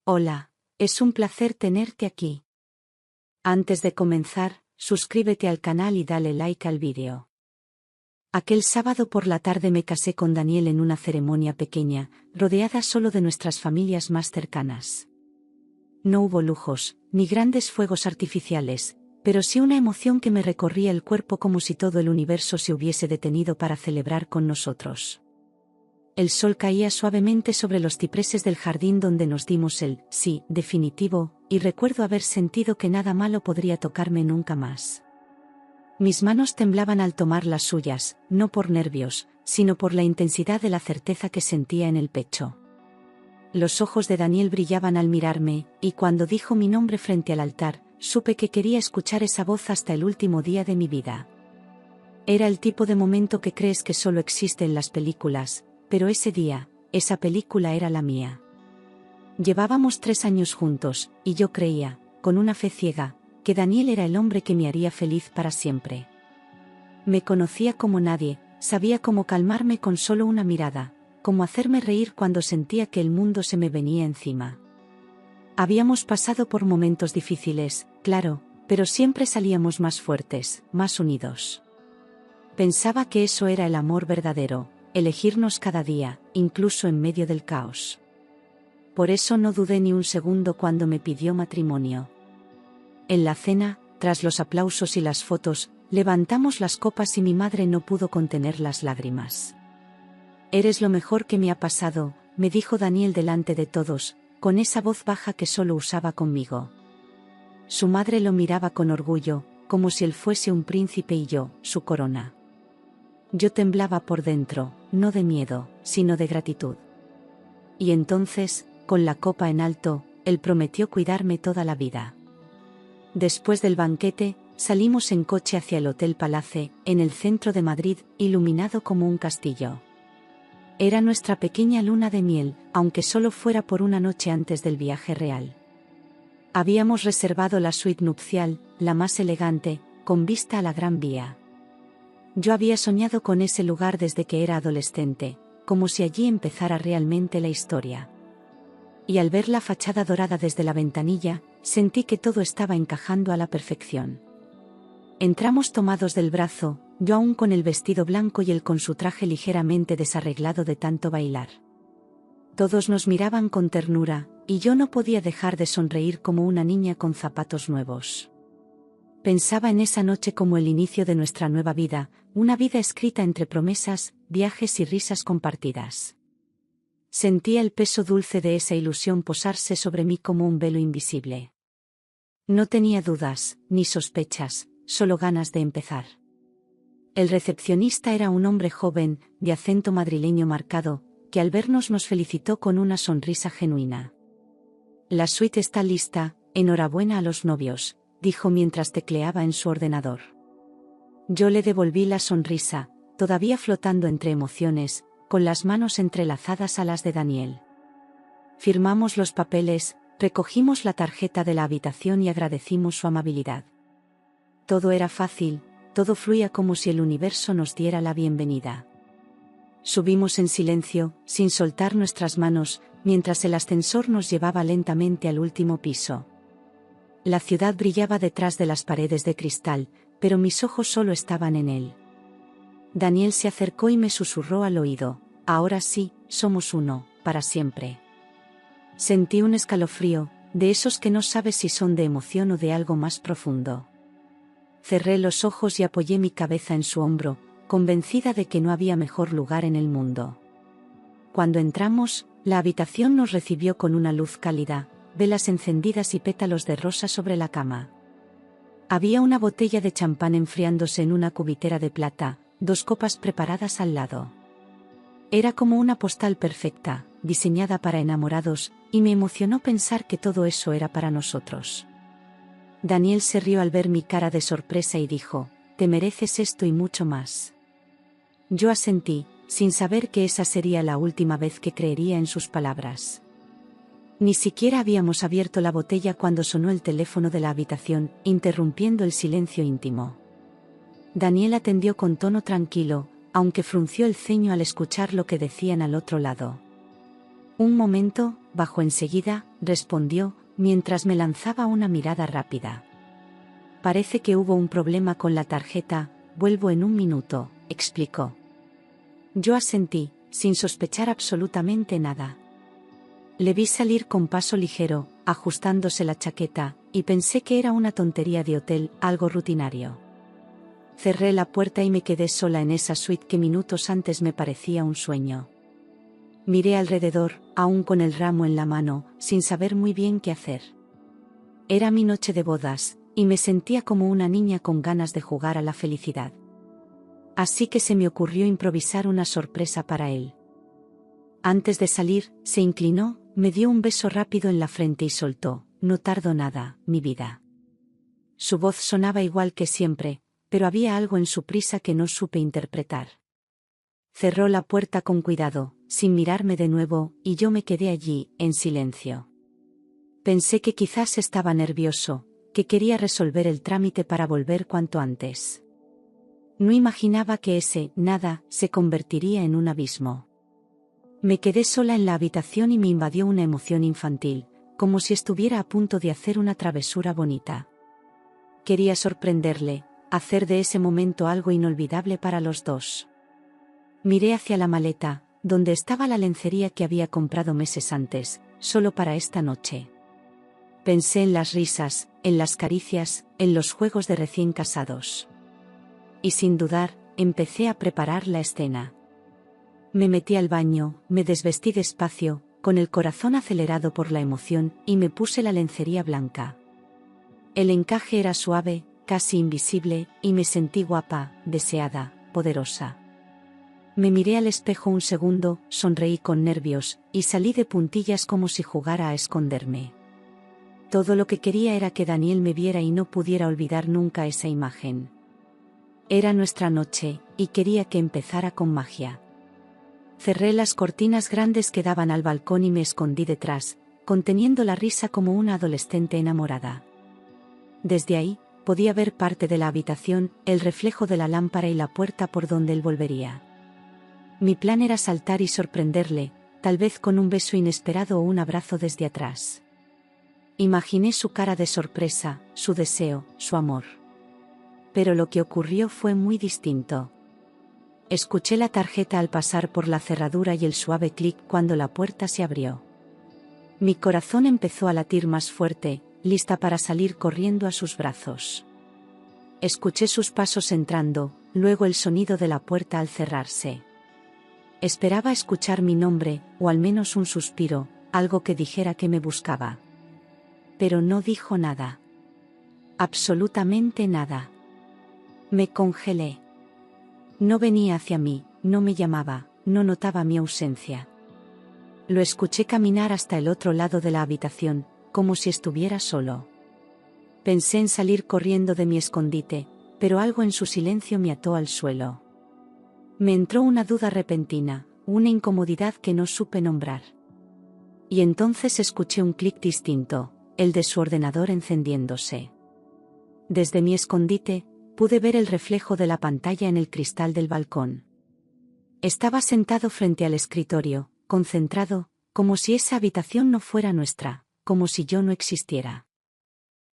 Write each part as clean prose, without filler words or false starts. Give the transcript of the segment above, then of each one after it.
Hola, es un placer tenerte aquí. Antes de comenzar, suscríbete al canal y dale like al vídeo. Aquel sábado por la tarde me casé con Daniel en una ceremonia pequeña, rodeada solo de nuestras familias más cercanas. No hubo lujos, ni grandes fuegos artificiales, pero sí una emoción que me recorría el cuerpo como si todo el universo se hubiese detenido para celebrar con nosotros. El sol caía suavemente sobre los cipreses del jardín donde nos dimos el sí definitivo, y recuerdo haber sentido que nada malo podría tocarme nunca más. Mis manos temblaban al tomar las suyas, no por nervios, sino por la intensidad de la certeza que sentía en el pecho. Los ojos de Daniel brillaban al mirarme, y cuando dijo mi nombre frente al altar, supe que quería escuchar esa voz hasta el último día de mi vida. Era el tipo de momento que crees que solo existe en las películas, pero ese día, esa película era la mía. Llevábamos 3 años juntos, y yo creía, con una fe ciega, que Daniel era el hombre que me haría feliz para siempre. Me conocía como nadie, sabía cómo calmarme con solo una mirada, cómo hacerme reír cuando sentía que el mundo se me venía encima. Habíamos pasado por momentos difíciles, claro, pero siempre salíamos más fuertes, más unidos. Pensaba que eso era el amor verdadero, elegirnos cada día, incluso en medio del caos. Por eso no dudé ni un segundo cuando me pidió matrimonio. En la cena, tras los aplausos y las fotos, levantamos las copas y mi madre no pudo contener las lágrimas. «Eres lo mejor que me ha pasado», me dijo Daniel delante de todos, con esa voz baja que solo usaba conmigo. Su madre lo miraba con orgullo, como si él fuese un príncipe y yo, su corona. Yo temblaba por dentro, no de miedo, sino de gratitud. Y entonces, con la copa en alto, él prometió cuidarme toda la vida. Después del banquete, salimos en coche hacia el Hotel Palace, en el centro de Madrid, iluminado como un castillo. Era nuestra pequeña luna de miel, aunque solo fuera por una noche antes del viaje real. Habíamos reservado la suite nupcial, la más elegante, con vista a la Gran Vía. Yo había soñado con ese lugar desde que era adolescente, como si allí empezara realmente la historia. Y al ver la fachada dorada desde la ventanilla, sentí que todo estaba encajando a la perfección. Entramos tomados del brazo, yo aún con el vestido blanco y él con su traje ligeramente desarreglado de tanto bailar. Todos nos miraban con ternura, y yo no podía dejar de sonreír como una niña con zapatos nuevos. Pensaba en esa noche como el inicio de nuestra nueva vida, una vida escrita entre promesas, viajes y risas compartidas. Sentía el peso dulce de esa ilusión posarse sobre mí como un velo invisible. No tenía dudas, ni sospechas, solo ganas de empezar. El recepcionista era un hombre joven, de acento madrileño marcado, que al vernos nos felicitó con una sonrisa genuina. «La suite está lista, enhorabuena a los novios», dijo mientras tecleaba en su ordenador. Yo le devolví la sonrisa, todavía flotando entre emociones, con las manos entrelazadas a las de Daniel. Firmamos los papeles, recogimos la tarjeta de la habitación y agradecimos su amabilidad. Todo era fácil, todo fluía como si el universo nos diera la bienvenida. Subimos en silencio, sin soltar nuestras manos, mientras el ascensor nos llevaba lentamente al último piso. La ciudad brillaba detrás de las paredes de cristal, pero mis ojos solo estaban en él. Daniel se acercó y me susurró al oído: «Ahora sí, somos uno, para siempre». Sentí un escalofrío, de esos que no sabes si son de emoción o de algo más profundo. Cerré los ojos y apoyé mi cabeza en su hombro, convencida de que no había mejor lugar en el mundo. Cuando entramos, la habitación nos recibió con una luz cálida, velas encendidas y pétalos de rosa sobre la cama. Había una botella de champán enfriándose en una cubitera de plata, 2 copas preparadas al lado. Era como una postal perfecta, diseñada para enamorados, y me emocionó pensar que todo eso era para nosotros. Daniel se rió al ver mi cara de sorpresa y dijo: «Te mereces esto y mucho más». Yo asentí, sin saber que esa sería la última vez que creería en sus palabras. Ni siquiera habíamos abierto la botella cuando sonó el teléfono de la habitación, interrumpiendo el silencio íntimo. Daniel atendió con tono tranquilo, aunque frunció el ceño al escuchar lo que decían al otro lado. Un momento, bajó enseguida, respondió, mientras me lanzaba una mirada rápida. Parece que hubo un problema con la tarjeta, vuelvo en un minuto, explicó. Yo asentí, sin sospechar absolutamente nada. Le vi salir con paso ligero, ajustándose la chaqueta, y pensé que era una tontería de hotel, algo rutinario. Cerré la puerta y me quedé sola en esa suite que minutos antes me parecía un sueño. Miré alrededor, aún con el ramo en la mano, sin saber muy bien qué hacer. Era mi noche de bodas, y me sentía como una niña con ganas de jugar a la felicidad. Así que se me ocurrió improvisar una sorpresa para él. Antes de salir, se inclinó, me dio un beso rápido en la frente y soltó, no tardo nada, mi vida. Su voz sonaba igual que siempre, pero había algo en su prisa que no supe interpretar. Cerró la puerta con cuidado, sin mirarme de nuevo, y yo me quedé allí, en silencio. Pensé que quizás estaba nervioso, que quería resolver el trámite para volver cuanto antes. No imaginaba que ese nada se convertiría en un abismo. Me quedé sola en la habitación y me invadió una emoción infantil, como si estuviera a punto de hacer una travesura bonita. Quería sorprenderle, hacer de ese momento algo inolvidable para los dos. Miré hacia la maleta, donde estaba la lencería que había comprado meses antes, solo para esta noche. Pensé en las risas, en las caricias, en los juegos de recién casados. Y sin dudar, empecé a preparar la escena. Me metí al baño, me desvestí despacio, con el corazón acelerado por la emoción, y me puse la lencería blanca. El encaje era suave, casi invisible, y me sentí guapa, deseada, poderosa. Me miré al espejo un segundo, sonreí con nervios, y salí de puntillas como si jugara a esconderme. Todo lo que quería era que Daniel me viera y no pudiera olvidar nunca esa imagen. Era nuestra noche, y quería que empezara con magia. Cerré las cortinas grandes que daban al balcón y me escondí detrás, conteniendo la risa como una adolescente enamorada. Desde ahí, podía ver parte de la habitación, el reflejo de la lámpara y la puerta por donde él volvería. Mi plan era saltar y sorprenderle, tal vez con un beso inesperado o un abrazo desde atrás. Imaginé su cara de sorpresa, su deseo, su amor. Pero lo que ocurrió fue muy distinto. Escuché la tarjeta al pasar por la cerradura y el suave clic cuando la puerta se abrió. Mi corazón empezó a latir más fuerte, lista para salir corriendo a sus brazos. Escuché sus pasos entrando, luego el sonido de la puerta al cerrarse. Esperaba escuchar mi nombre, o al menos un suspiro, algo que dijera que me buscaba. Pero no dijo nada. Absolutamente nada. Me congelé. No venía hacia mí, no me llamaba, no notaba mi ausencia. Lo escuché caminar hasta el otro lado de la habitación, como si estuviera solo. Pensé en salir corriendo de mi escondite, pero algo en su silencio me ató al suelo. Me entró una duda repentina, una incomodidad que no supe nombrar. Y entonces escuché un clic distinto, el de su ordenador encendiéndose. Desde mi escondite, pude ver el reflejo de la pantalla en el cristal del balcón. Estaba sentado frente al escritorio, concentrado, como si esa habitación no fuera nuestra, como si yo no existiera.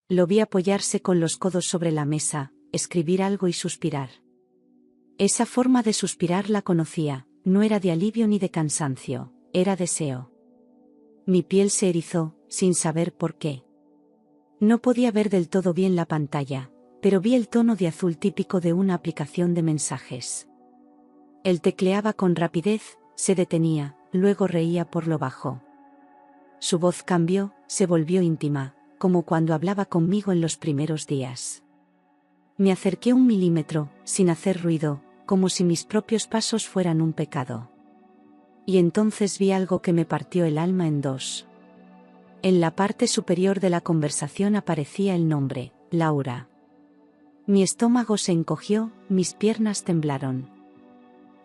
Lo vi apoyarse con los codos sobre la mesa, escribir algo y suspirar. Esa forma de suspirar la conocía, no era de alivio ni de cansancio, era deseo. Mi piel se erizó, sin saber por qué. No podía ver del todo bien la pantalla, pero vi el tono de azul típico de una aplicación de mensajes. Él tecleaba con rapidez, se detenía, luego reía por lo bajo. Su voz cambió, se volvió íntima, como cuando hablaba conmigo en los primeros días. Me acerqué 1 milímetro, sin hacer ruido, como si mis propios pasos fueran un pecado. Y entonces vi algo que me partió el alma en dos. En la parte superior de la conversación aparecía el nombre, Laura. Mi estómago se encogió, mis piernas temblaron.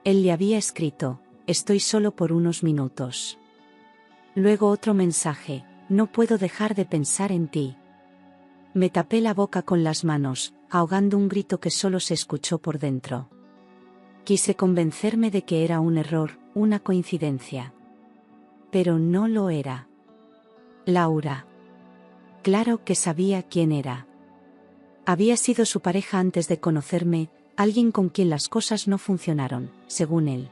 Él le había escrito, estoy solo por unos minutos. Luego otro mensaje, no puedo dejar de pensar en ti. Me tapé la boca con las manos, ahogando un grito que solo se escuchó por dentro. Quise convencerme de que era un error, una coincidencia. pero no lo era. Laura. Claro que sabía quién era. Había sido su pareja antes de conocerme, alguien con quien las cosas no funcionaron, según él.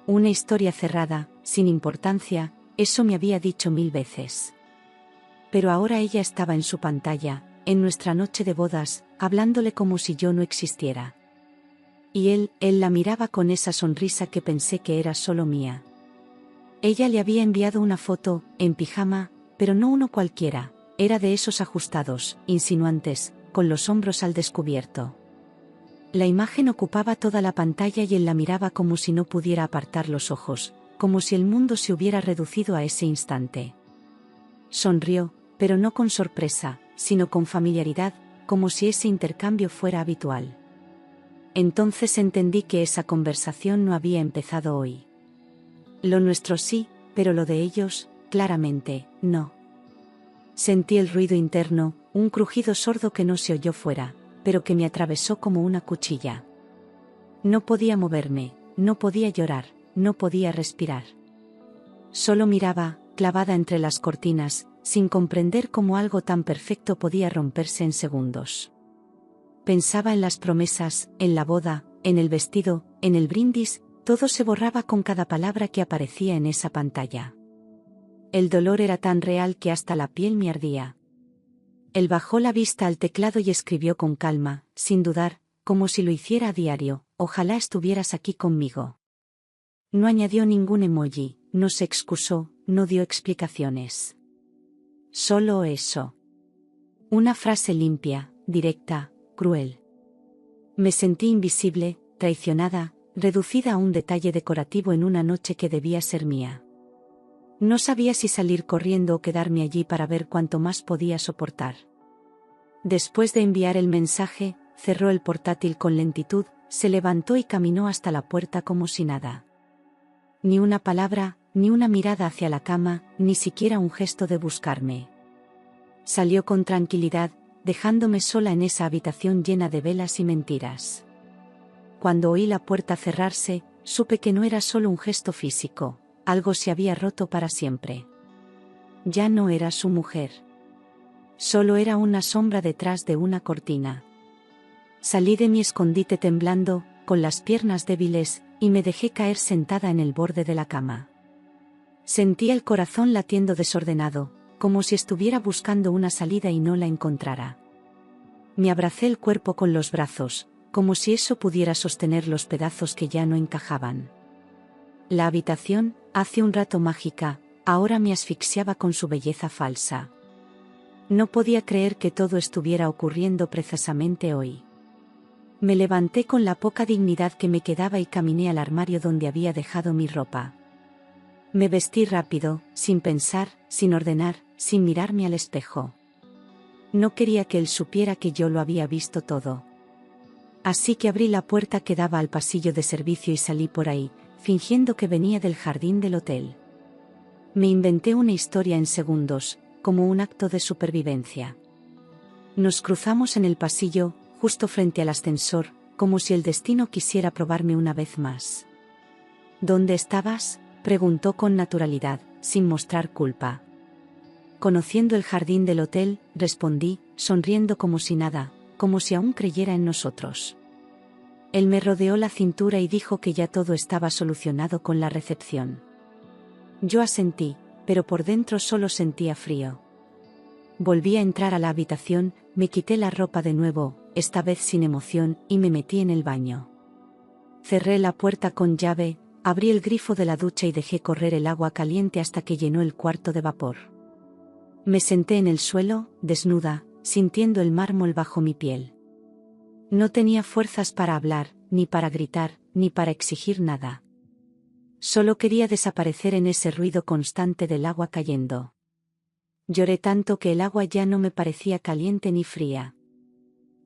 Una historia cerrada, sin importancia, eso me había dicho 1000 veces. Pero ahora ella estaba en su pantalla, en nuestra noche de bodas, hablándole como si yo no existiera. Y él la miraba con esa sonrisa que pensé que era solo mía. Ella le había enviado una foto, en pijama, pero no uno cualquiera, era de esos ajustados, insinuantes, con los hombros al descubierto. La imagen ocupaba toda la pantalla y él la miraba como si no pudiera apartar los ojos, como si el mundo se hubiera reducido a ese instante. Sonrió, pero no con sorpresa, sino con familiaridad, como si ese intercambio fuera habitual. Entonces entendí que esa conversación no había empezado hoy. Lo nuestro sí, pero lo de ellos, claramente, no. Sentí el ruido interno, un crujido sordo que no se oyó fuera, pero que me atravesó como una cuchilla. No podía moverme, no podía llorar, no podía respirar. Solo miraba, clavada entre las cortinas, sin comprender cómo algo tan perfecto podía romperse en segundos. Pensaba en las promesas, en la boda, en el vestido, en el brindis, todo se borraba con cada palabra que aparecía en esa pantalla. El dolor era tan real que hasta la piel me ardía. Él bajó la vista al teclado y escribió con calma, sin dudar, como si lo hiciera a diario: ojalá estuvieras aquí conmigo. No añadió ningún emoji, no se excusó, no dio explicaciones. Solo eso. Una frase limpia, directa, cruel. Me sentí invisible, traicionada, reducida a un detalle decorativo en una noche que debía ser mía. No sabía si salir corriendo o quedarme allí para ver cuánto más podía soportar. Después de enviar el mensaje, cerró el portátil con lentitud, se levantó y caminó hasta la puerta como si nada. Ni una palabra, ni una mirada hacia la cama, ni siquiera un gesto de buscarme. Salió con tranquilidad, dejándome sola en esa habitación llena de velas y mentiras. Cuando oí la puerta cerrarse, supe que no era solo un gesto físico, algo se había roto para siempre. Ya no era su mujer. Solo era una sombra detrás de una cortina. Salí de mi escondite temblando, con las piernas débiles, y me dejé caer sentada en el borde de la cama. Sentía el corazón latiendo desordenado, como si estuviera buscando una salida y no la encontrara. Me abracé el cuerpo con los brazos, como si eso pudiera sostener los pedazos que ya no encajaban. La habitación, hace un rato mágica, ahora me asfixiaba con su belleza falsa. No podía creer que todo estuviera ocurriendo precisamente hoy. Me levanté con la poca dignidad que me quedaba y caminé al armario donde había dejado mi ropa. Me vestí rápido, sin pensar, sin ordenar, sin mirarme al espejo. No quería que él supiera que yo lo había visto todo. Así que abrí la puerta que daba al pasillo de servicio y salí por ahí, fingiendo que venía del jardín del hotel. Me inventé una historia en segundos, como un acto de supervivencia. Nos cruzamos en el pasillo, justo frente al ascensor, como si el destino quisiera probarme una vez más. ¿Dónde estabas?, preguntó con naturalidad, sin mostrar culpa. Conociendo el jardín del hotel, respondí, sonriendo como si nada, como si aún creyera en nosotros. Él me rodeó la cintura y dijo que ya todo estaba solucionado con la recepción. Yo asentí, pero por dentro solo sentía frío. Volví a entrar a la habitación, me quité la ropa de nuevo, esta vez sin emoción, y me metí en el baño. Cerré la puerta con llave, abrí el grifo de la ducha y dejé correr el agua caliente hasta que llenó el cuarto de vapor. Me senté en el suelo, desnuda, sintiendo el mármol bajo mi piel. No tenía fuerzas para hablar, ni para gritar, ni para exigir nada. Solo quería desaparecer en ese ruido constante del agua cayendo. Lloré tanto que el agua ya no me parecía caliente ni fría.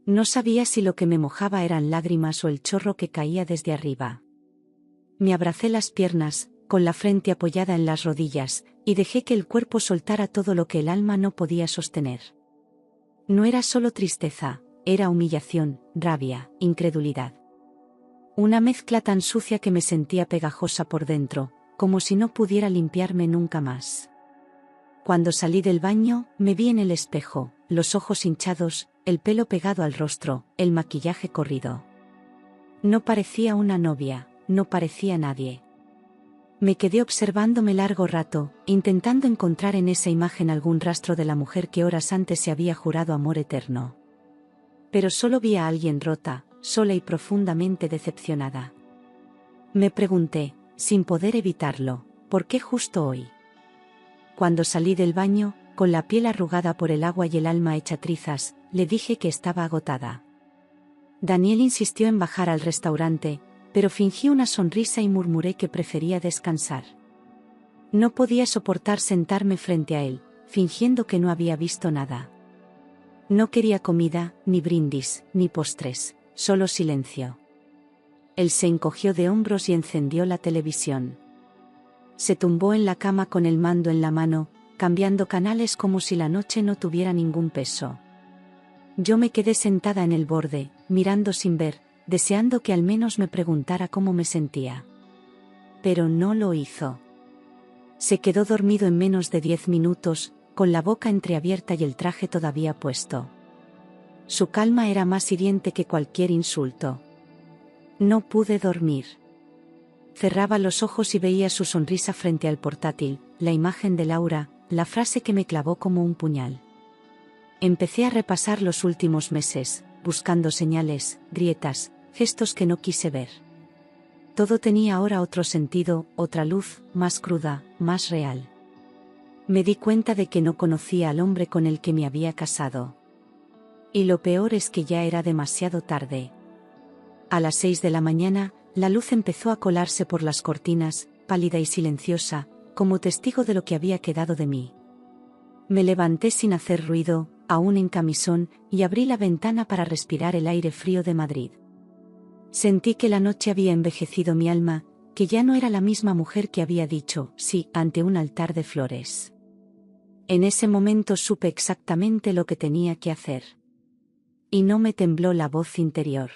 No sabía si lo que me mojaba eran lágrimas o el chorro que caía desde arriba. Me abracé las piernas, con la frente apoyada en las rodillas, y dejé que el cuerpo soltara todo lo que el alma no podía sostener. No era solo tristeza, era humillación, rabia, incredulidad. Una mezcla tan sucia que me sentía pegajosa por dentro, como si no pudiera limpiarme nunca más. Cuando salí del baño, me vi en el espejo, los ojos hinchados, el pelo pegado al rostro, el maquillaje corrido. No parecía una novia, no parecía nadie. Me quedé observándome largo rato, intentando encontrar en esa imagen algún rastro de la mujer que horas antes se había jurado amor eterno. Pero solo vi a alguien rota, sola y profundamente decepcionada. Me pregunté, sin poder evitarlo, ¿por qué justo hoy? Cuando salí del baño, con la piel arrugada por el agua y el alma hecha trizas, le dije que estaba agotada. Daniel insistió en bajar al restaurante, pero fingí una sonrisa y murmuré que prefería descansar. No podía soportar sentarme frente a él, fingiendo que no había visto nada. No quería comida, ni brindis, ni postres, solo silencio. Él se encogió de hombros y encendió la televisión. Se tumbó en la cama con el mando en la mano, cambiando canales como si la noche no tuviera ningún peso. Yo me quedé sentada en el borde, mirando sin ver, deseando que al menos me preguntara cómo me sentía. Pero no lo hizo. Se quedó dormido en menos de 10 minutos, con la boca entreabierta y el traje todavía puesto. Su calma era más hiriente que cualquier insulto. No pude dormir. Cerraba los ojos y veía su sonrisa frente al portátil, la imagen de Laura, la frase que me clavó como un puñal. Empecé a repasar los últimos meses, buscando señales, grietas, gestos que no quise ver. Todo tenía ahora otro sentido, otra luz, más cruda, más real. Me di cuenta de que no conocía al hombre con el que me había casado. Y lo peor es que ya era demasiado tarde. A las 6 de la mañana, la luz empezó a colarse por las cortinas, pálida y silenciosa, como testigo de lo que había quedado de mí. Me levanté sin hacer ruido, aún en camisón, y abrí la ventana para respirar el aire frío de Madrid. Sentí que la noche había envejecido mi alma, que ya no era la misma mujer que había dicho sí ante un altar de flores. En ese momento supe exactamente lo que tenía que hacer. Y no me tembló la voz interior.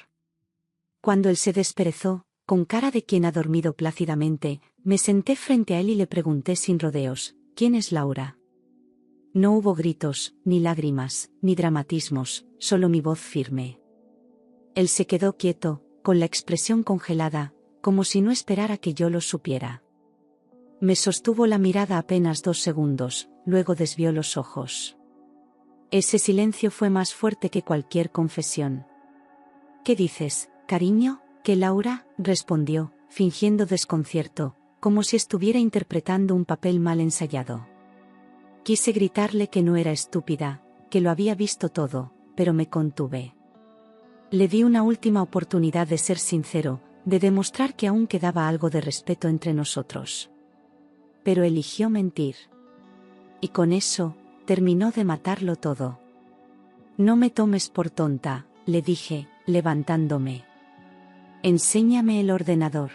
Cuando él se desperezó, con cara de quien ha dormido plácidamente, me senté frente a él y le pregunté sin rodeos, ¿quién es Laura? No hubo gritos, ni lágrimas, ni dramatismos, solo mi voz firme. Él se quedó quieto, con la expresión congelada, como si no esperara que yo lo supiera. Me sostuvo la mirada apenas 2 segundos, luego desvió los ojos. Ese silencio fue más fuerte que cualquier confesión. ¿Qué dices, cariño? ¿Qué Laura? Respondió, fingiendo desconcierto, como si estuviera interpretando un papel mal ensayado. Quise gritarle que no era estúpida, que lo había visto todo, pero me contuve. Le di una última oportunidad de ser sincero, de demostrar que aún quedaba algo de respeto entre nosotros. Pero eligió mentir. Y con eso, terminó de matarlo todo. No me tomes por tonta, le dije, levantándome. Enséñame el ordenador.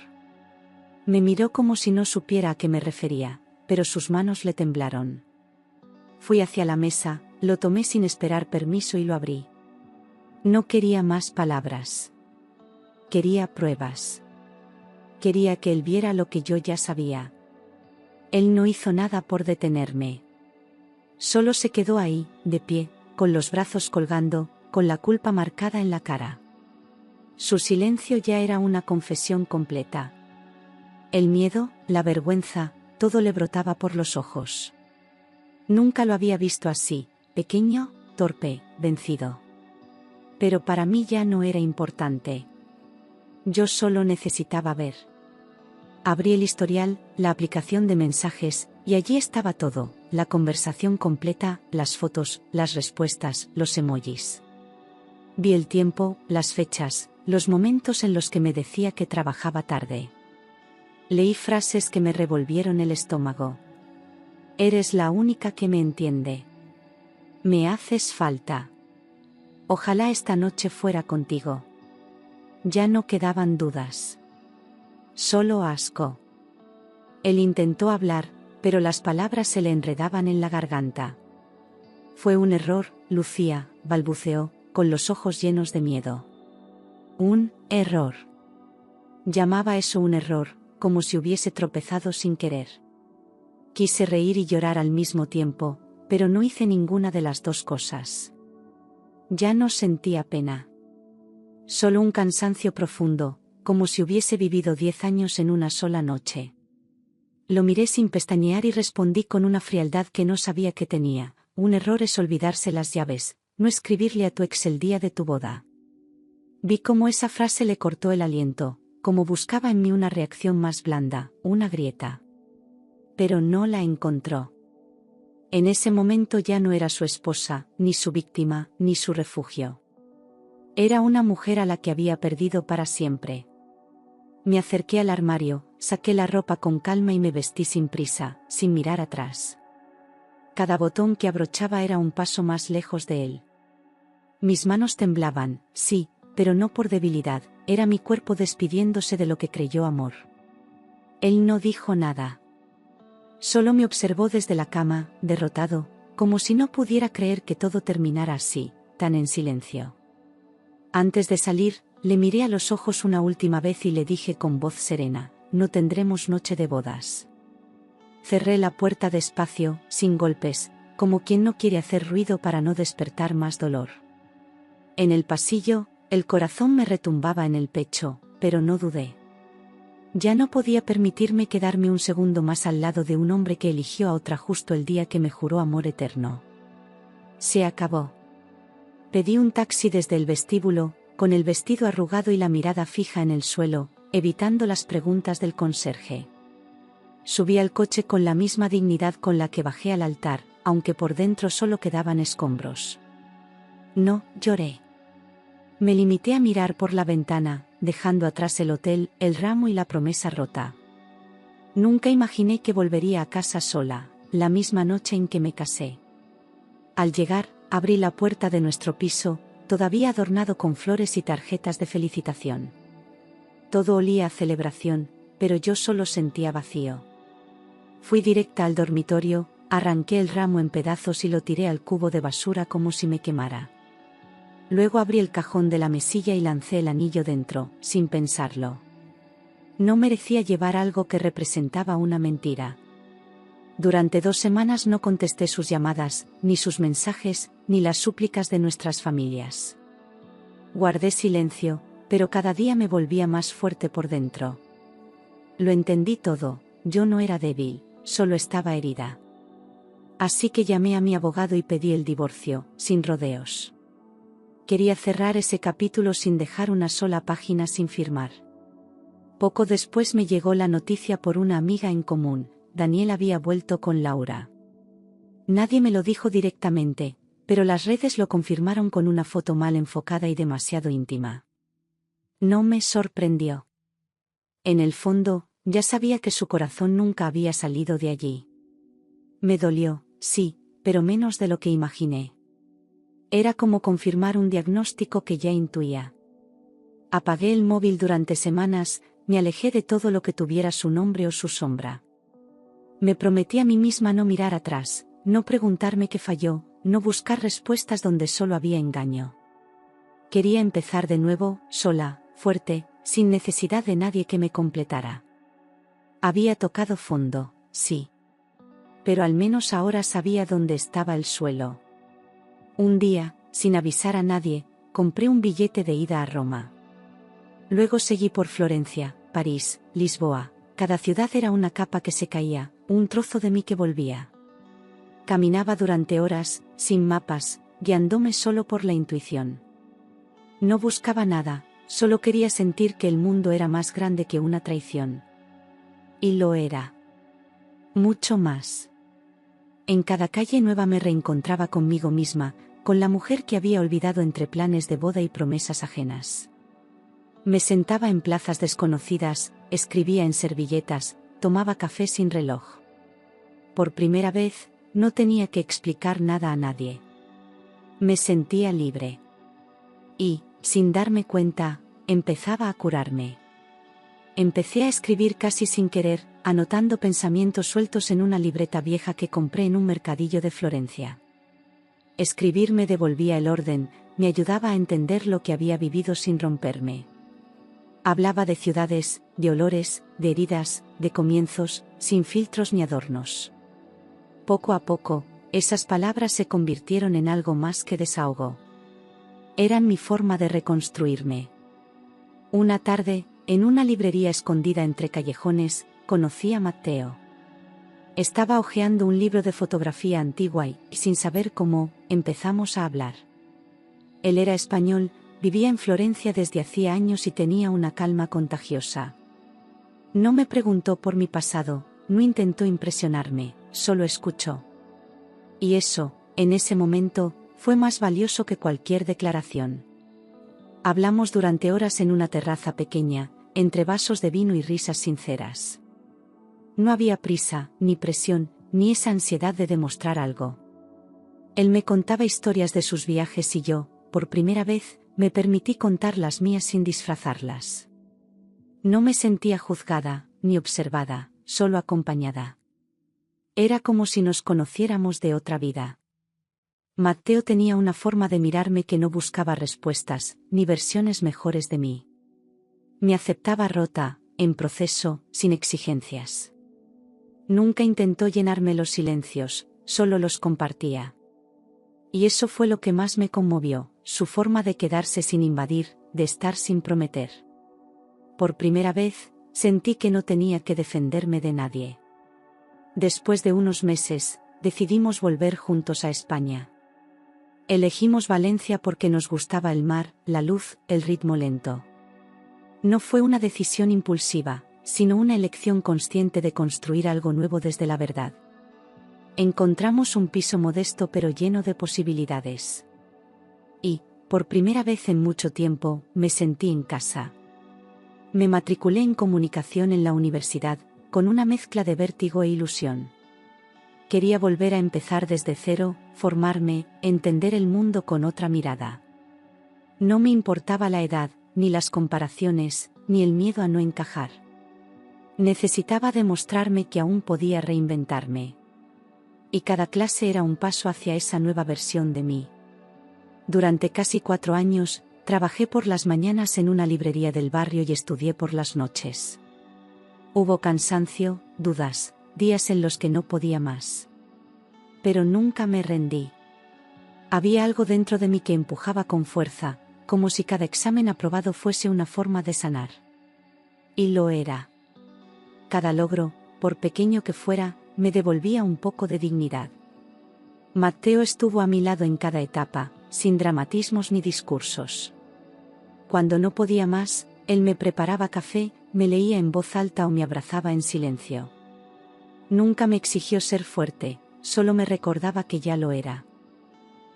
Me miró como si no supiera a qué me refería, pero sus manos le temblaron. Fui hacia la mesa, lo tomé sin esperar permiso y lo abrí. No quería más palabras. Quería pruebas. Quería que él viera lo que yo ya sabía. Él no hizo nada por detenerme. Solo se quedó ahí, de pie, con los brazos colgando, con la culpa marcada en la cara. Su silencio ya era una confesión completa. El miedo, la vergüenza, todo le brotaba por los ojos. Nunca lo había visto así, pequeño, torpe, vencido. Pero para mí ya no era importante. Yo solo necesitaba ver. Abrí el historial, la aplicación de mensajes, y allí estaba todo, la conversación completa, las fotos, las respuestas, los emojis. Vi el tiempo, las fechas, los momentos en los que me decía que trabajaba tarde. Leí frases que me revolvieron el estómago. Eres la única que me entiende. Me haces falta. Ojalá esta noche fuera contigo. Ya no quedaban dudas. Solo asco. Él intentó hablar, pero las palabras se le enredaban en la garganta. Fue un error, Lucía, balbuceó, con los ojos llenos de miedo. Un error. Llamaba eso un error, como si hubiese tropezado sin querer. Quise reír y llorar al mismo tiempo, pero no hice ninguna de las dos cosas. Ya no sentía pena. Solo un cansancio profundo, como si hubiese vivido 10 años en una sola noche. Lo miré sin pestañear y respondí con una frialdad que no sabía que tenía: un error es olvidarse las llaves, no escribirle a tu ex el día de tu boda. Vi cómo esa frase le cortó el aliento, como buscaba en mí una reacción más blanda, una grieta. Pero no la encontró. En ese momento ya no era su esposa, ni su víctima, ni su refugio. Era una mujer a la que había perdido para siempre. Me acerqué al armario, saqué la ropa con calma y me vestí sin prisa, sin mirar atrás. Cada botón que abrochaba era un paso más lejos de él. Mis manos temblaban, sí, pero no por debilidad, era mi cuerpo despidiéndose de lo que creyó amor. Él no dijo nada. Solo me observó desde la cama, derrotado, como si no pudiera creer que todo terminara así, tan en silencio. Antes de salir, le miré a los ojos una última vez y le dije con voz serena: no tendremos noche de bodas. Cerré la puerta despacio, sin golpes, como quien no quiere hacer ruido para no despertar más dolor. En el pasillo, el corazón me retumbaba en el pecho, pero no dudé. Ya no podía permitirme quedarme un segundo más al lado de un hombre que eligió a otra justo el día que me juró amor eterno. Se acabó. Pedí un taxi desde el vestíbulo, con el vestido arrugado y la mirada fija en el suelo, evitando las preguntas del conserje. Subí al coche con la misma dignidad con la que bajé al altar, aunque por dentro solo quedaban escombros. No lloré. Me limité a mirar por la ventana, dejando atrás el hotel, el ramo y la promesa rota. Nunca imaginé que volvería a casa sola, la misma noche en que me casé. Al llegar, abrí la puerta de nuestro piso, todavía adornado con flores y tarjetas de felicitación. Todo olía a celebración, pero yo solo sentía vacío. Fui directa al dormitorio, arranqué el ramo en pedazos y lo tiré al cubo de basura como si me quemara. Luego abrí el cajón de la mesilla y lancé el anillo dentro, sin pensarlo. No merecía llevar algo que representaba una mentira. Durante 2 semanas no contesté sus llamadas, ni sus mensajes, ni las súplicas de nuestras familias. Guardé silencio, pero cada día me volvía más fuerte por dentro. Lo entendí todo, yo no era débil, solo estaba herida. Así que llamé a mi abogado y pedí el divorcio, sin rodeos. Quería cerrar ese capítulo sin dejar una sola página sin firmar. Poco después me llegó la noticia por una amiga en común: Daniel había vuelto con Laura. Nadie me lo dijo directamente, pero las redes lo confirmaron con una foto mal enfocada y demasiado íntima. No me sorprendió. En el fondo, ya sabía que su corazón nunca había salido de allí. Me dolió, sí, pero menos de lo que imaginé. Era como confirmar un diagnóstico que ya intuía. Apagué el móvil durante semanas, me alejé de todo lo que tuviera su nombre o su sombra. Me prometí a mí misma no mirar atrás, no preguntarme qué falló, no buscar respuestas donde solo había engaño. Quería empezar de nuevo, sola, fuerte, sin necesidad de nadie que me completara. Había tocado fondo, sí. Pero al menos ahora sabía dónde estaba el suelo. Un día, sin avisar a nadie, compré un billete de ida a Roma. Luego seguí por Florencia, París, Lisboa. Cada ciudad era una capa que se caía, un trozo de mí que volvía. Caminaba durante horas, sin mapas, guiándome solo por la intuición. No buscaba nada, solo quería sentir que el mundo era más grande que una traición. Y lo era. Mucho más. En cada calle nueva me reencontraba conmigo misma, con la mujer que había olvidado entre planes de boda y promesas ajenas. Me sentaba en plazas desconocidas, escribía en servilletas, tomaba café sin reloj. Por primera vez, no tenía que explicar nada a nadie. Me sentía libre. Y, sin darme cuenta, empezaba a curarme. Empecé a escribir casi sin querer, anotando pensamientos sueltos en una libreta vieja que compré en un mercadillo de Florencia. Escribir me devolvía el orden, me ayudaba a entender lo que había vivido sin romperme. Hablaba de ciudades, de olores, de heridas, de comienzos, sin filtros ni adornos. Poco a poco, esas palabras se convirtieron en algo más que desahogo. Eran mi forma de reconstruirme. Una tarde, en una librería escondida entre callejones, conocí a Matteo. Estaba hojeando un libro de fotografía antigua y, sin saber cómo, empezamos a hablar. Él era español, vivía en Florencia desde hacía años y tenía una calma contagiosa. No me preguntó por mi pasado, no intentó impresionarme, solo escuchó. Y eso, en ese momento, fue más valioso que cualquier declaración. Hablamos durante horas en una terraza pequeña, entre vasos de vino y risas sinceras. No había prisa, ni presión, ni esa ansiedad de demostrar algo. Él me contaba historias de sus viajes y yo, por primera vez, me permití contar las mías sin disfrazarlas. No me sentía juzgada, ni observada, solo acompañada. Era como si nos conociéramos de otra vida. Matteo tenía una forma de mirarme que no buscaba respuestas, ni versiones mejores de mí. Me aceptaba rota, en proceso, sin exigencias. Nunca intentó llenarme los silencios, solo los compartía. Y eso fue lo que más me conmovió, su forma de quedarse sin invadir, de estar sin prometer. Por primera vez, sentí que no tenía que defenderme de nadie. Después de unos meses, decidimos volver juntos a España. Elegimos Valencia porque nos gustaba el mar, la luz, el ritmo lento. No fue una decisión impulsiva, sino una elección consciente de construir algo nuevo desde la verdad. Encontramos un piso modesto pero lleno de posibilidades. Y, por primera vez en mucho tiempo, me sentí en casa. Me matriculé en comunicación en la universidad, con una mezcla de vértigo e ilusión. Quería volver a empezar desde cero, formarme, entender el mundo con otra mirada. No me importaba la edad, ni las comparaciones, ni el miedo a no encajar. Necesitaba demostrarme que aún podía reinventarme. Y cada clase era un paso hacia esa nueva versión de mí. Durante casi 4 años, trabajé por las mañanas en una librería del barrio y estudié por las noches. Hubo cansancio, dudas, días en los que no podía más. Pero nunca me rendí. Había algo dentro de mí que empujaba con fuerza, como si cada examen aprobado fuese una forma de sanar. Y lo era. Cada logro, por pequeño que fuera, me devolvía un poco de dignidad. Matteo estuvo a mi lado en cada etapa, sin dramatismos ni discursos. Cuando no podía más, él me preparaba café, me leía en voz alta o me abrazaba en silencio. Nunca me exigió ser fuerte, solo me recordaba que ya lo era.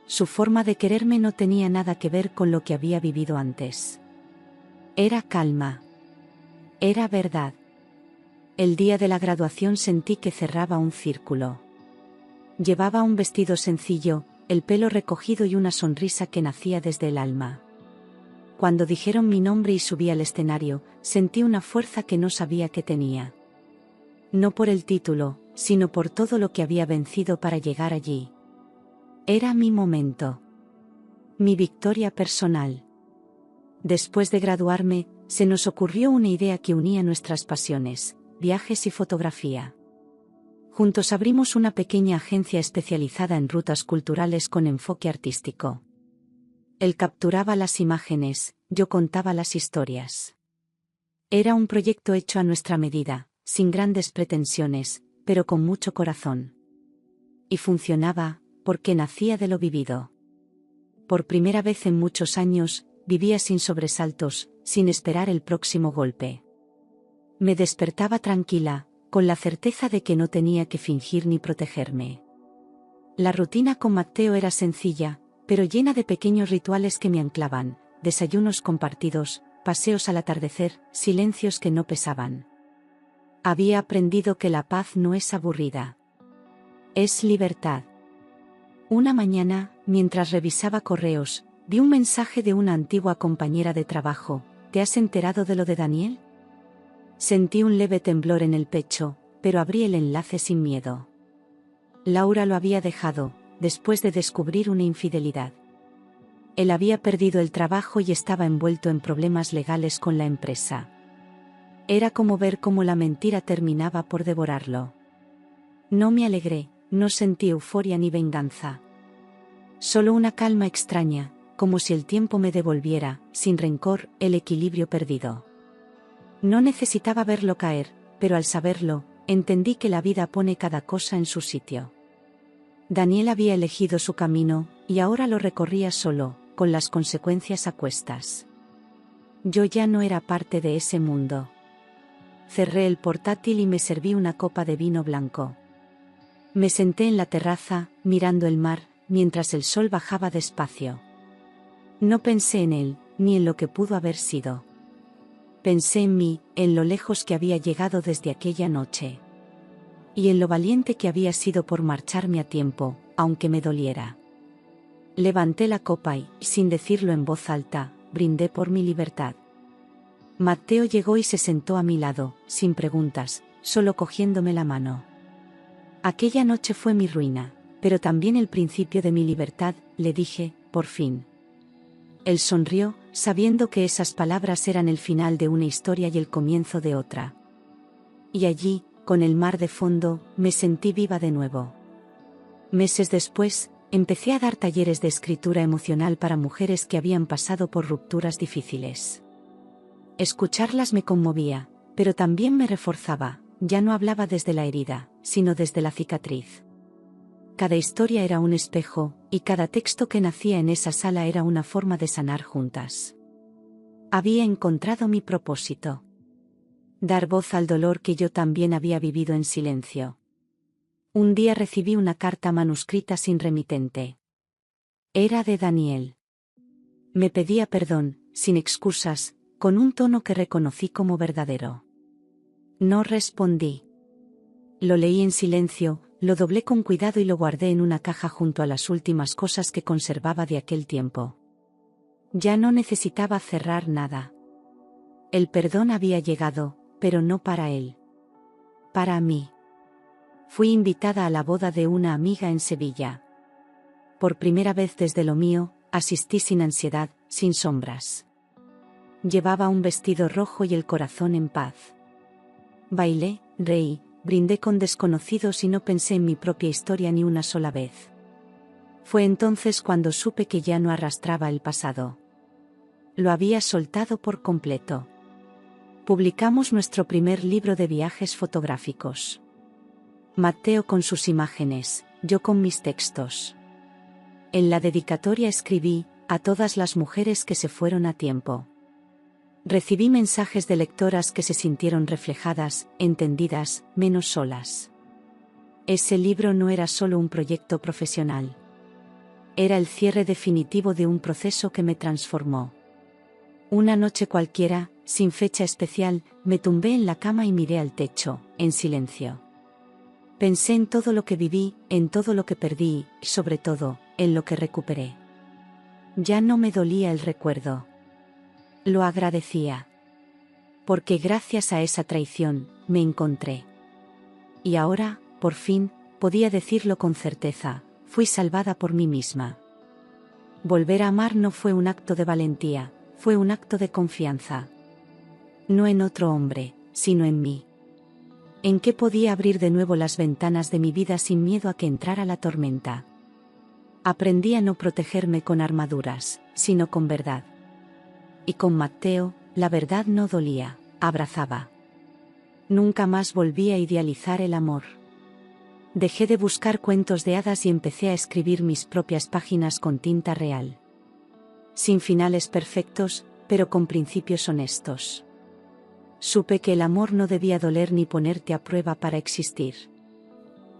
Su forma de quererme no tenía nada que ver con lo que había vivido antes. Era calma. Era verdad. El día de la graduación sentí que cerraba un círculo. Llevaba un vestido sencillo, el pelo recogido y una sonrisa que nacía desde el alma. Cuando dijeron mi nombre y subí al escenario, sentí una fuerza que no sabía que tenía. No por el título, sino por todo lo que había vencido para llegar allí. Era mi momento. Mi victoria personal. Después de graduarme, se nos ocurrió una idea que unía nuestras pasiones, viajes y fotografía. Juntos abrimos una pequeña agencia especializada en rutas culturales con enfoque artístico. Él capturaba las imágenes, yo contaba las historias. Era un proyecto hecho a nuestra medida, sin grandes pretensiones, pero con mucho corazón. Y funcionaba, porque nacía de lo vivido. Por primera vez en muchos años, vivía sin sobresaltos, sin esperar el próximo golpe. Me despertaba tranquila, con la certeza de que no tenía que fingir ni protegerme. La rutina con Matteo era sencilla, pero llena de pequeños rituales que me anclaban, desayunos compartidos, paseos al atardecer, silencios que no pesaban. Había aprendido que la paz no es aburrida. Es libertad. Una mañana, mientras revisaba correos, vi un mensaje de una antigua compañera de trabajo. ¿Te has enterado de lo de Daniel? Sentí un leve temblor en el pecho, pero abrí el enlace sin miedo. Laura lo había dejado, después de descubrir una infidelidad. Él había perdido el trabajo y estaba envuelto en problemas legales con la empresa. Era como ver cómo la mentira terminaba por devorarlo. No me alegré, no sentí euforia ni venganza. Solo una calma extraña, como si el tiempo me devolviera, sin rencor, el equilibrio perdido. No necesitaba verlo caer, pero al saberlo, entendí que la vida pone cada cosa en su sitio. Daniel había elegido su camino, y ahora lo recorría solo, con las consecuencias a cuestas. Yo ya no era parte de ese mundo. Cerré el portátil y me serví una copa de vino blanco. Me senté en la terraza, mirando el mar, mientras el sol bajaba despacio. No pensé en él, ni en lo que pudo haber sido. Pensé en mí, en lo lejos que había llegado desde aquella noche. Y en lo valiente que había sido por marcharme a tiempo, aunque me doliera. Levanté la copa y, sin decirlo en voz alta, brindé por mi libertad. Matteo llegó y se sentó a mi lado, sin preguntas, solo cogiéndome la mano. Aquella noche fue mi ruina, pero también el principio de mi libertad, le dije, por fin. Él sonrió, sabiendo que esas palabras eran el final de una historia y el comienzo de otra. Y allí, con el mar de fondo, me sentí viva de nuevo. Meses después, empecé a dar talleres de escritura emocional para mujeres que habían pasado por rupturas difíciles. Escucharlas me conmovía, pero también me reforzaba, ya no hablaba desde la herida, sino desde la cicatriz. Cada historia era un espejo, y cada texto que nacía en esa sala era una forma de sanar juntas. Había encontrado mi propósito. Dar voz al dolor que yo también había vivido en silencio. Un día recibí una carta manuscrita sin remitente. Era de Daniel. Me pedía perdón, sin excusas, con un tono que reconocí como verdadero. No respondí. Lo leí en silencio, lo doblé con cuidado y lo guardé en una caja junto a las últimas cosas que conservaba de aquel tiempo. Ya no necesitaba cerrar nada. El perdón había llegado, pero no para él. Para mí. Fui invitada a la boda de una amiga en Sevilla. Por primera vez desde lo mío, asistí sin ansiedad, sin sombras. Llevaba un vestido rojo y el corazón en paz. Bailé, reí, brindé con desconocidos y no pensé en mi propia historia ni una sola vez. Fue entonces cuando supe que ya no arrastraba el pasado. Lo había soltado por completo. Publicamos nuestro primer libro de viajes fotográficos. Matteo con sus imágenes, yo con mis textos. En la dedicatoria escribí, a todas las mujeres que se fueron a tiempo. Recibí mensajes de lectoras que se sintieron reflejadas, entendidas, menos solas. Ese libro no era solo un proyecto profesional. Era el cierre definitivo de un proceso que me transformó. Una noche cualquiera, sin fecha especial, me tumbé en la cama y miré al techo, en silencio. Pensé en todo lo que viví, en todo lo que perdí, y sobre todo, en lo que recuperé. Ya no me dolía el recuerdo. Lo agradecía. Porque gracias a esa traición, me encontré. Y ahora, por fin, podía decirlo con certeza, fui salvada por mí misma. Volver a amar no fue un acto de valentía, fue un acto de confianza. No en otro hombre, sino en mí. En que podía abrir de nuevo las ventanas de mi vida sin miedo a que entrara la tormenta. Aprendí a no protegerme con armaduras, sino con verdad. Y con Matteo, la verdad no dolía, abrazaba. Nunca más volví a idealizar el amor. Dejé de buscar cuentos de hadas y empecé a escribir mis propias páginas con tinta real. Sin finales perfectos, pero con principios honestos. Supe que el amor no debía doler ni ponerte a prueba para existir.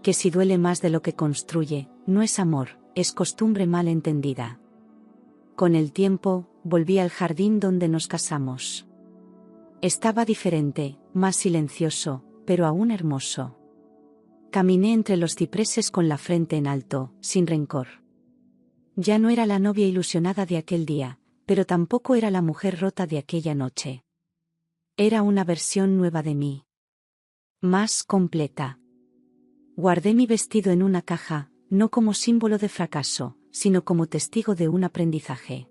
Que si duele más de lo que construye, no es amor, es costumbre mal entendida. Con el tiempo, volví al jardín donde nos casamos. Estaba diferente, más silencioso, pero aún hermoso. Caminé entre los cipreses con la frente en alto, sin rencor. Ya no era la novia ilusionada de aquel día, pero tampoco era la mujer rota de aquella noche. Era una versión nueva de mí. Más completa. Guardé mi vestido en una caja, no como símbolo de fracaso, sino como testigo de un aprendizaje.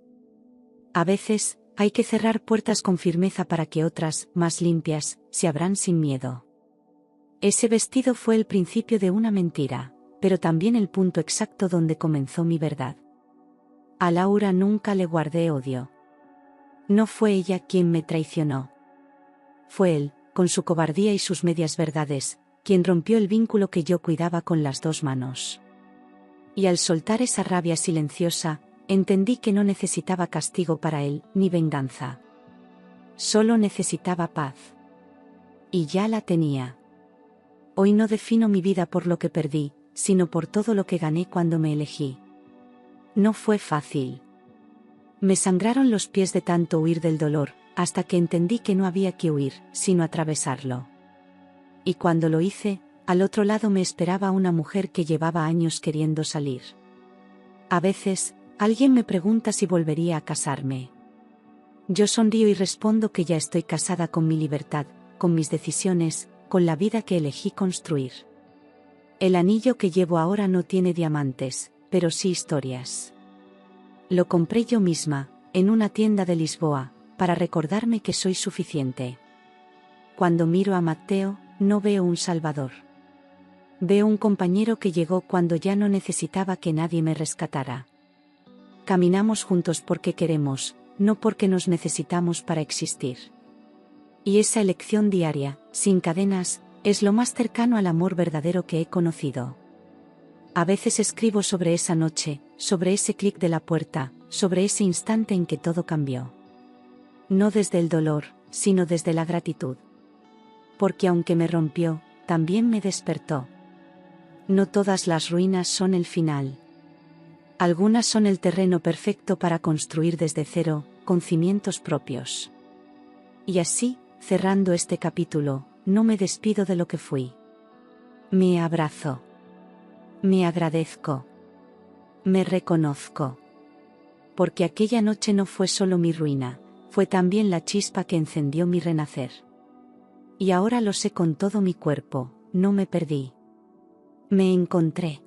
A veces, hay que cerrar puertas con firmeza para que otras, más limpias, se abran sin miedo. Ese vestido fue el principio de una mentira, pero también el punto exacto donde comenzó mi verdad. A Laura nunca le guardé odio. No fue ella quien me traicionó. Fue él, con su cobardía y sus medias verdades, quien rompió el vínculo que yo cuidaba con las dos manos. Y al soltar esa rabia silenciosa, entendí que no necesitaba castigo para él, ni venganza. Solo necesitaba paz. Y ya la tenía. Hoy no defino mi vida por lo que perdí, sino por todo lo que gané cuando me elegí. No fue fácil. Me sangraron los pies de tanto huir del dolor, hasta que entendí que no había que huir, sino atravesarlo. Y cuando lo hice, al otro lado me esperaba una mujer que llevaba años queriendo salir. A veces, alguien me pregunta si volvería a casarme. Yo sonrío y respondo que ya estoy casada con mi libertad, con mis decisiones, con la vida que elegí construir. El anillo que llevo ahora no tiene diamantes, pero sí historias. Lo compré yo misma, en una tienda de Lisboa, para recordarme que soy suficiente. Cuando miro a Matteo, no veo un salvador. Veo un compañero que llegó cuando ya no necesitaba que nadie me rescatara. Caminamos juntos porque queremos, no porque nos necesitamos para existir. Y esa elección diaria, sin cadenas, es lo más cercano al amor verdadero que he conocido. A veces escribo sobre esa noche, sobre ese clic de la puerta, sobre ese instante en que todo cambió. No desde el dolor, sino desde la gratitud. Porque aunque me rompió, también me despertó. No todas las ruinas son el final. Algunas son el terreno perfecto para construir desde cero, con cimientos propios. Y así, cerrando este capítulo, no me despido de lo que fui. Me abrazo. Me agradezco. Me reconozco. Porque aquella noche no fue solo mi ruina, fue también la chispa que encendió mi renacer. Y ahora lo sé con todo mi cuerpo, no me perdí. Me encontré.